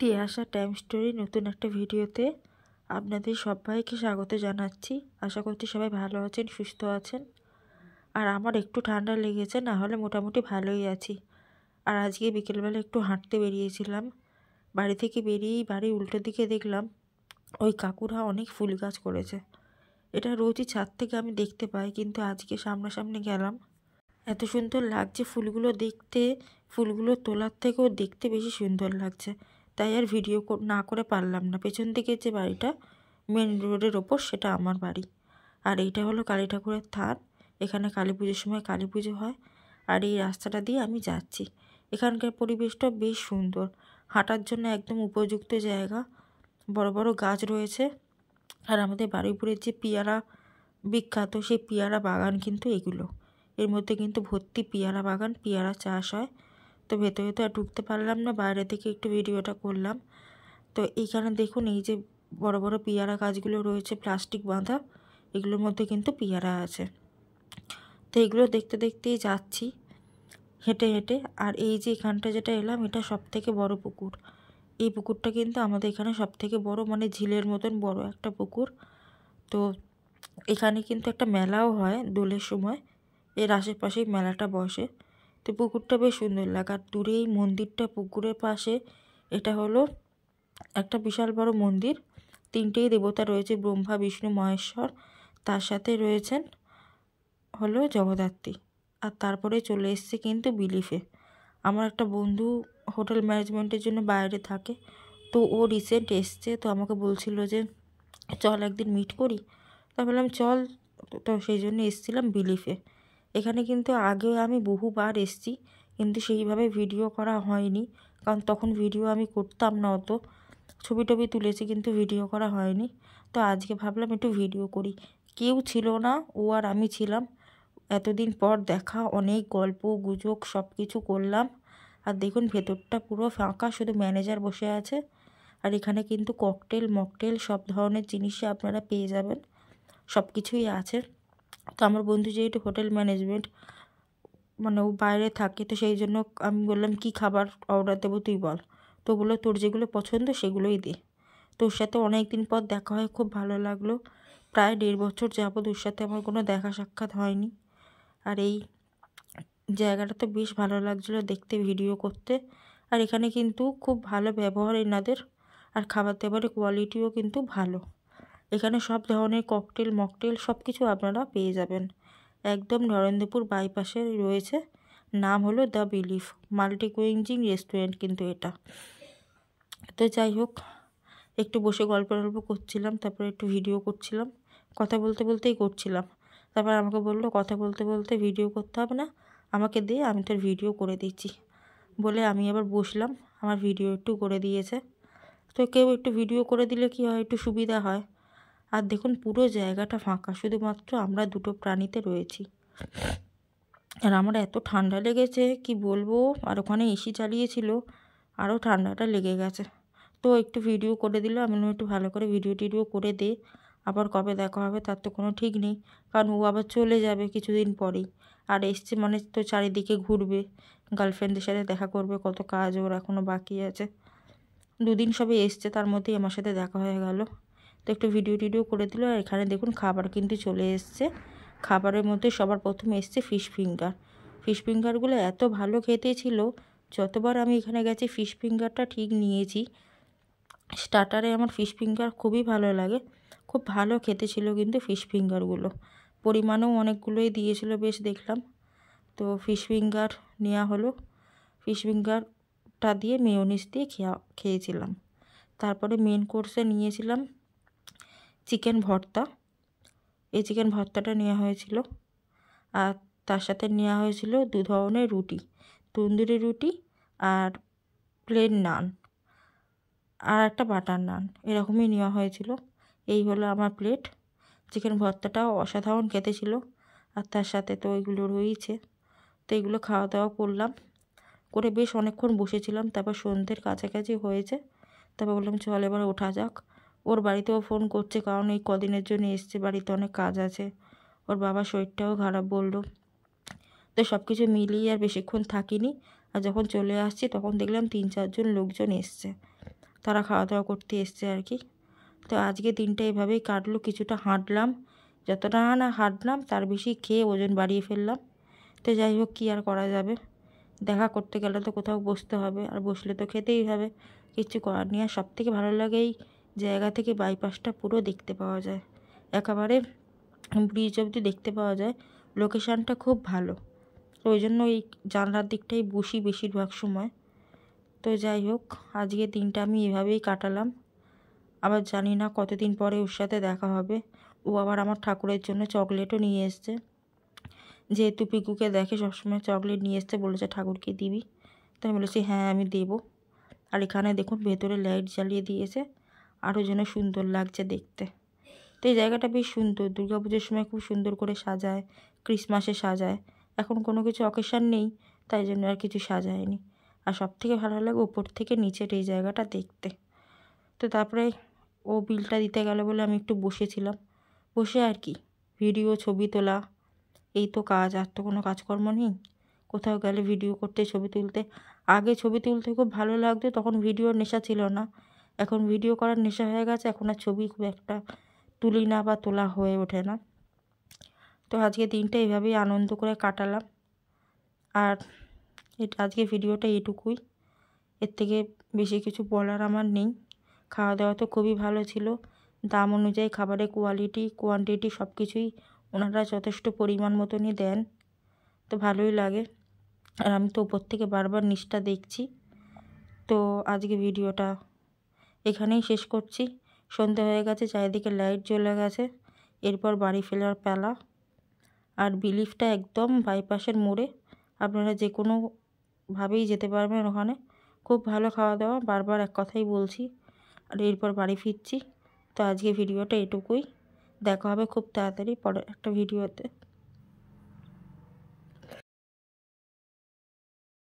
Tiyasha time story নতুন একটা ভিডিওতে আপনাদের সবাইকে স্বাগত জানাচ্ছি। আশা করছি সবাই ভালো আছেন, সুস্থ আছেন। আর আমার একটু ঠান্ডা লেগেছে, না হলে মোটামুটি ভালোই আছি। আর আজকে বিকেলবেলা একটু হাঁটতে বেরিয়েছিলাম। বাড়ি থেকে বেরিয়েই বাড়ির উল্টো দিকে দেখলাম ওই কাকুরা অনেক ফুল গাছ করেছে। এটা রোজই ছাদ থেকে আমি দেখতে পাই, কিন্তু আজকে সামনাসামনি গেলাম। এত সুন্দর লাগছে ফুলগুলো দেখতে, ফুলগুলো তোলার থেকেও দেখতে বেশি সুন্দর লাগছে। তাই আর ভিডিও না করে পারলাম না। পেছন দিকে যে বাড়িটা মেন রোডের ওপর, সেটা আমার বাড়ি। আর এইটা হলো কালী ঠাকুরের থান। এখানে কালী পুজোর সময় কালী পুজো হয়। আর এই রাস্তাটা দিয়ে আমি যাচ্ছি। এখানকার পরিবেশটা বেশ সুন্দর, হাঁটার জন্য একদম উপযুক্ত জায়গা। বড় বড় গাছ রয়েছে। আর আমাদের বারুইপুরের যে পেয়ারা বিখ্যাত, সেই পেয়ারা বাগান কিন্তু এগুলো। এর মধ্যে কিন্তু ভর্তি পেয়ারা বাগান, পেয়ারা চাষ হয়। তো ভেতরে তো আর ঢুকতে পারলাম না, বাইরে থেকে একটু ভিডিওটা করলাম। তো এইখানে দেখুন, এই যে বড় বড় পেয়ারা গাছগুলো রয়েছে প্লাস্টিক বাঁধা, এগুলোর মধ্যে কিন্তু পেয়ারা আছে। তো এগুলো দেখতে দেখতেই যাচ্ছি হেঁটে হেঁটে। আর এই যে এখানটা যেটা এলাম, এটা সবথেকে বড় পুকুর। এই পুকুরটা কিন্তু আমাদের এখানে সবথেকে বড়, মানে ঝিলের মতন বড় একটা পুকুর। তো এখানে কিন্তু একটা মেলাও হয় দোলের সময়। এর আশেপাশেই মেলাটা বসে। তো পুকুরটা বেশ সুন্দর লাগে। আর দূরে এই মন্দিরটা পুকুরের পাশে, এটা হলো একটা বিশাল বড় মন্দির। তিনটেই দেবতা রয়েছে, ব্রহ্মা বিষ্ণু মহেশ্বর। তার সাথে রয়েছেন হলো জগদ্ধাত্রী। আর তারপরে চলে এসছে কিন্তু বিলিফে। আমার একটা বন্ধু হোটেল ম্যানেজমেন্টের জন্য বাইরে থাকে। তো ও রিসেন্ট এসছে, তো আমাকে বলছিল যে চল একদিন মিট করি। তা বললাম চল। তো সেই জন্য এসেছিলাম বিলিফে। এখানে কিন্তু আগেও আমি বহুবার এসেছি, কিন্তু সেইভাবে ভিডিও করা হয়নি। কারণ তখন ভিডিও আমি করতাম না অত। ছবি টবি তুলেছি, কিন্তু ভিডিও করা হয়নি। তো আজকে ভাবলাম একটু ভিডিও করি। কেউ ছিল না, ও আর আমি ছিলাম। এতদিন পর দেখা, অনেক গল্প গুজব সব কিছু করলাম। আর দেখুন ভেতরটা পুরো ফাঁকা, শুধু ম্যানেজার বসে আছে। আর এখানে কিন্তু ককটেল মকটেল সব ধরনের জিনিসই আপনারা পেয়ে যাবেন, সব কিছুই আছে। তো আমার বন্ধু যেহেতু হোটেল ম্যানেজমেন্ট, মানে ও বাইরে থাকে, তো সেই জন্য আমি বললাম কি খাবার অর্ডার দেবো তুই বল। তো বললো তোর যেগুলো পছন্দ সেগুলোই দে। তো ওর সাথে অনেক দিন পর দেখা হয়, খুব ভালো লাগলো। প্রায় 1.5 বছর যাবত ওর সাথে আমার কোনো দেখা সাক্ষাৎ হয়নি। আর এই জায়গাটা তো বেশ ভালো লাগছিলো দেখতে, ভিডিও করতে। আর এখানে কিন্তু খুব ভালো ব্যবহার এনাদের। আর খাবার দাবারের কোয়ালিটিও কিন্তু ভালো। এখানে সব ধরনের ককটেল মকটেল সব কিছু আপনারা পেয়ে যাবেন। একদম নরেন্দ্রপুর বাইপাসে রয়েছে। নাম হলো the belief multi cuisine restaurant কিন্তু এটা। তো যাই হোক, একটু বসে গল্প করছিলাম, তারপরে একটু ভিডিও করছিলাম। কথা বলতে বলতেই করছিলাম। তারপর আমাকে বললো কথা বলতে বলতে ভিডিও করতে হবে না, আমাকে দে, আমি তোর ভিডিও করে দিচ্ছি। বলে আমি আবার বসলাম, আমার ভিডিও একটু করে দিয়েছে। তো কেউ একটু ভিডিও করে দিলে কি হয়, একটু সুবিধা হয়। আর দেখুন পুরো জায়গাটা ফাঁকা, শুধুমাত্র আমরা দুটো প্রাণীতে রয়েছি। আর আমার এত ঠান্ডা লেগেছে কি বলবো। আর ওখানে এসি চালিয়েছিল, আরও ঠান্ডাটা লেগে গেছে। তো একটু ভিডিও করে দিল, আমি একটু ভালো করে ভিডিও টিডিও করে দে। আবার কবে দেখা হবে তার তো কোনো ঠিক নেই, কারণ ও আবার চলে যাবে কিছুদিন পরেই। আর এসছে মানে তো চারিদিকে ঘুরবে, গার্লফ্রেন্ডদের সাথে দেখা করবে, কত কাজ ওর এখনও বাকি আছে। 2 দিন সবে এসছে, তার মধ্যেই আমার সাথে দেখা হয়ে গেল। তো একটু ভিডিও টিডিও করে দিল। আর এখানে দেখুন খাবার কিন্তু চলে এসছে। খাবারের মধ্যে সবার প্রথমে এসছে ফিশ ফিঙ্গার। ফিশ ফিঙ্গারগুলো এত ভালো খেতে ছিল, যতবার আমি এখানে গেছি ফিশ ফিঙ্গারটা ঠিক নিয়েছি। স্টার্টারে আমার ফিশ ফিঙ্গার খুবই ভালো লাগে, খুব ভালো খেতে ছিল কিন্তু ফিশ ফিঙ্গারগুলো। পরিমাণেও অনেকগুলোই দিয়েছিল বেশ দেখলাম। তো ফিশ ফিঙ্গার নেওয়া হলো। ফিশ ফিঙ্গারটা দিয়ে মেয়োনিজ দিয়ে খেয়েছিলাম। তারপরে মেন কোর্সে নিয়েছিলাম চিকেন ভর্তা। এই চিকেন ভর্তাটা নেওয়া হয়েছিল। আর তার সাথে নেওয়া হয়েছিল 2 ধরনের রুটি, তন্দুরি রুটি আর প্লেন নান, আর একটা বাটার নান, এরকমই নেওয়া হয়েছিল। এই হলো আমার প্লেট। চিকেন ভর্তাটাও অসাধারণ খেতে ছিল। আর তার সাথে তো এগুলো রয়েছে। তো এগুলো খাওয়া দাওয়া করলাম, করে বেশ অনেকক্ষণ বসেছিলাম। তারপর সন্ধ্যের কাছাকাছি হয়েছে, তারপর বললাম চল এবার ওঠা যাক। ওর বাড়িতেও ফোন করছে, কারণ এই কদিনের জন্য এসছে, বাড়িতে অনেক কাজ আছে। ওর বাবার শরীরটাও খারাপ বললো। তো সব কিছু মিলিয়ে আর বেশিক্ষণ থাকিনি। আর যখন চলে আসছি তখন দেখলাম 3-4 জন লোকজন এসছে। তারা খাওয়া দাওয়া করতে এসছে আর কি। তো আজকে দিনটা এভাবেই কাটলো, কিছুটা হাঁটলাম, যতটা না হাঁটলাম তার বেশি খেয়ে ওজন বাড়িয়ে ফেললাম। তো যাই হোক, কী আর করা যাবে, দেখা করতে গেলে তো কোথাও বসতে হবে, আর বসলে তো খেতেই হবে, কিচ্ছু করার নেই। আর সবথেকে ভালো লাগে এই জায়গা থেকে বাইপাসটা পুরো দেখতে পাওয়া যায়, একেবারে ব্রিজ অবধি দেখতে পাওয়া যায়, লোকেশানটা খুব ভালো। তো ওই জন্য এই জানলার দিকটাই বসি বেশিরভাগ সময়। তো যাই হোক, আজকের দিনটা আমি এভাবেই কাটালাম। আবার জানি না কতদিন পরে ওর সাথে দেখা হবে। ও আবার আমার ঠাকুরের জন্য চকলেটও নিয়ে এসছে, যেহেতু পিকুকে দেখে সবসময় চকলেট নিয়ে এসছে, বলেছে ঠাকুরকে দিবি। তো আমি বলেছি হ্যাঁ আমি দেবো। আর এখানে দেখুন ভেতরে লাইট জ্বালিয়ে দিয়েছে, আরও যেন সুন্দর লাগছে দেখতে। তো এই জায়গাটা বেশ সুন্দর, দুর্গাপুজোর সময় খুব সুন্দর করে সাজায়, ক্রিসমাসে সাজায়। এখন কোনো কিছু অকেশান নেই, তাই জন্য আর কিছু সাজায়নি। আর সবথেকে ভালো লাগে ওপর থেকে নিচের এই জায়গাটা দেখতে। তো তারপরে ও বিলটা দিতে গেল বলে আমি একটু বসেছিলাম, বসে আর কি ভিডিও ছবি তোলা, এই তো কাজ, আর তো কোনো কাজকর্ম নেই। কোথাও গেলে ভিডিও করতে, ছবি তুলতে, আগে ছবি তুলতে খুব ভালো লাগতো, তখন ভিডিওর নেশা ছিল না। এখন ভিডিও করার নেশা হয়ে গেছে, এখন আর ছবি খুব একটা তুলি না বা তোলা হয়ে ওঠে না। তো আজকে দিনটা এভাবেই আনন্দ করে কাটালাম। আর আজকে ভিডিওটা এটুকুই, এর থেকে বেশি কিছু বলার আমার নেই। খাওয়া দাওয়া তো খুবই ভালো ছিল, দাম অনুযায়ী খাবারের কোয়ালিটি কোয়ান্টিটি সব কিছুই ওনারা যথেষ্ট পরিমাণ মতনই দেন, তো ভালোই লাগে। আর আমি তো উপর থেকে বারবার নিচটা দেখছি। তো আজকে ভিডিওটা এখানেই শেষ করছি। সন্ধে হয়ে গেছে, চারিদিকে লাইট জ্বলে গেছে, এরপর বাড়ি ফেরার পালা। আর বিলিফটা একদম বাইপাসের মোড়ে, আপনারা যে কোনোভাবেই যেতে পারবেন ওখানে। খুব ভালো খাওয়া দাওয়া, বারবার এক কথাই বলছি। আর এরপর বাড়ি ফিরছি। তো আজকে ভিডিওটা এটুকুই, দেখা হবে খুব তাড়াতাড়ি পরের একটা ভিডিওতে।